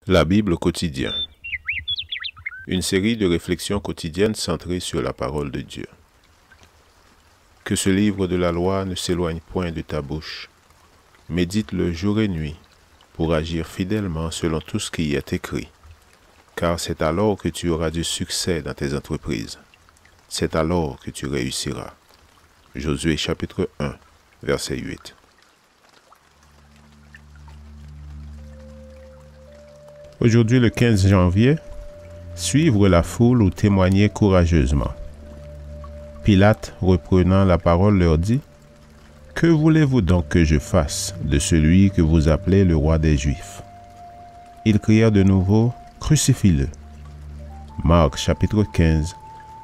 La Bible quotidien. Une série de réflexions quotidiennes centrées sur la parole de Dieu. Que ce livre de la loi ne s'éloigne point de ta bouche. Médite-le jour et nuit, pour agir fidèlement selon tout ce qui y est écrit. Car c'est alors que tu auras du succès dans tes entreprises. C'est alors que tu réussiras. Josué chapitre 1, verset 8. Aujourd'hui, le 15 janvier, suivre la foule ou témoigner courageusement. Pilate, reprenant la parole, leur dit : « Que voulez-vous donc que je fasse de celui que vous appelez le roi des Juifs ?» Ils crièrent de nouveau : « Crucifie-le !» Marc chapitre 15,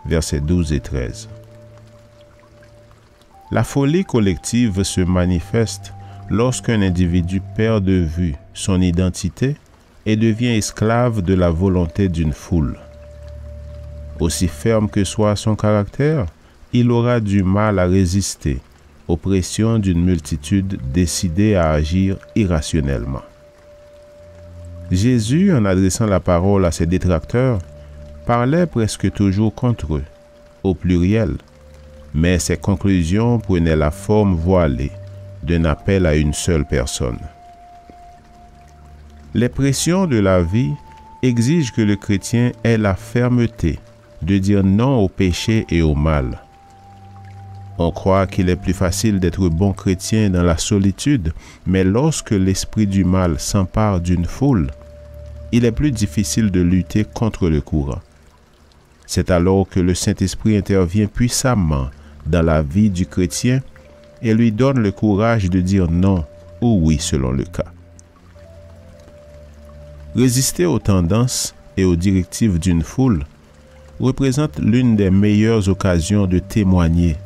versets 12 et 13. La folie collective se manifeste lorsqu'un individu perd de vue son identité et devient esclave de la volonté d'une foule. Aussi ferme que soit son caractère, il aura du mal à résister aux pressions d'une multitude décidée à agir irrationnellement. Jésus, en adressant la parole à ses détracteurs, parlait presque toujours contre eux, au pluriel, mais ses conclusions prenaient la forme voilée d'un appel à une seule personne. Les pressions de la vie exigent que le chrétien ait la fermeté de dire non au péché et au mal. On croit qu'il est plus facile d'être bon chrétien dans la solitude, mais lorsque l'esprit du mal s'empare d'une foule, il est plus difficile de lutter contre le courant. C'est alors que le Saint-Esprit intervient puissamment dans la vie du chrétien et lui donne le courage de dire non ou oui selon le cas. Résister aux tendances et aux directives d'une foule représente l'une des meilleures occasions de témoigner,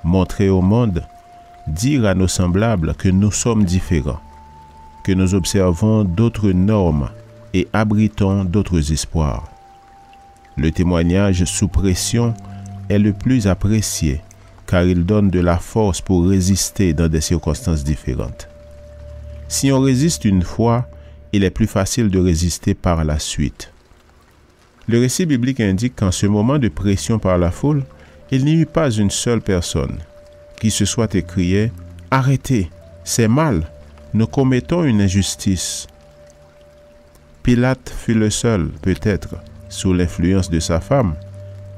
montrer au monde, dire à nos semblables que nous sommes différents, que nous observons d'autres normes et abritons d'autres espoirs. Le témoignage sous pression est le plus apprécié car il donne de la force pour résister dans des circonstances différentes. Si on résiste une fois, il est plus facile de résister par la suite. Le récit biblique indique qu'en ce moment de pression par la foule, il n'y eut pas une seule personne qui se soit écrié « Arrêtez, c'est mal, nous commettons une injustice ». Pilate fut le seul, peut-être, sous l'influence de sa femme,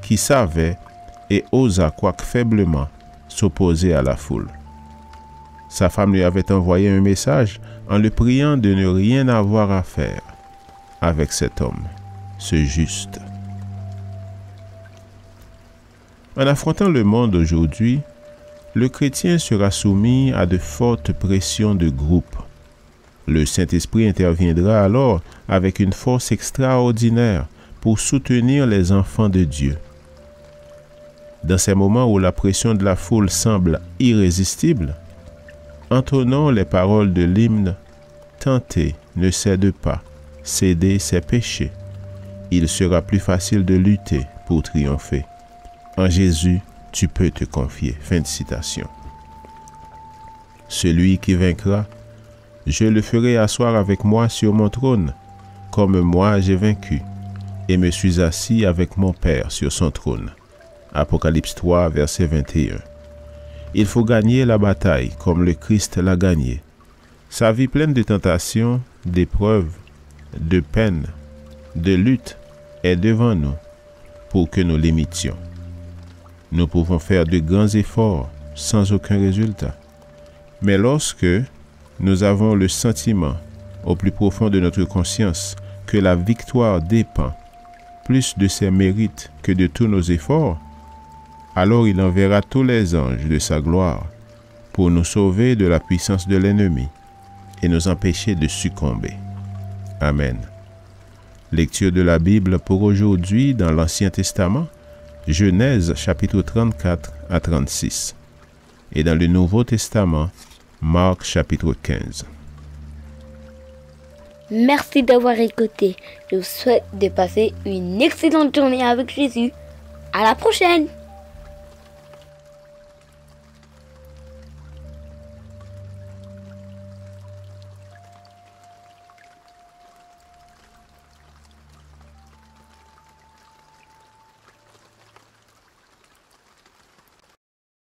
qui savait et osa, quoique faiblement, s'opposer à la foule. Sa femme lui avait envoyé un message en le priant de ne rien avoir à faire avec cet homme, ce juste. En affrontant le monde aujourd'hui, le chrétien sera soumis à de fortes pressions de groupe. Le Saint-Esprit interviendra alors avec une force extraordinaire pour soutenir les enfants de Dieu. Dans ces moments où la pression de la foule semble irrésistible, entonnons les paroles de l'hymne « Tenter ne cède pas, céder ses péchés. Il sera plus facile de lutter pour triompher. En Jésus, tu peux te confier. » Fin de citation. Celui qui vaincra, je le ferai asseoir avec moi sur mon trône, comme moi j'ai vaincu, et me suis assis avec mon Père sur son trône. Apocalypse 3, verset 21. Il faut gagner la bataille comme le Christ l'a gagnée. Sa vie pleine de tentations, d'épreuves, de peines, de luttes est devant nous pour que nous l'imitions. Nous pouvons faire de grands efforts sans aucun résultat. Mais lorsque nous avons le sentiment au plus profond de notre conscience que la victoire dépend plus de ses mérites que de tous nos efforts, alors il enverra tous les anges de sa gloire pour nous sauver de la puissance de l'ennemi et nous empêcher de succomber. Amen. Lecture de la Bible pour aujourd'hui dans l'Ancien Testament, Genèse chapitre 34 à 36. Et dans le Nouveau Testament, Marc chapitre 15. Merci d'avoir écouté. Je vous souhaite de passer une excellente journée avec Jésus. À la prochaine!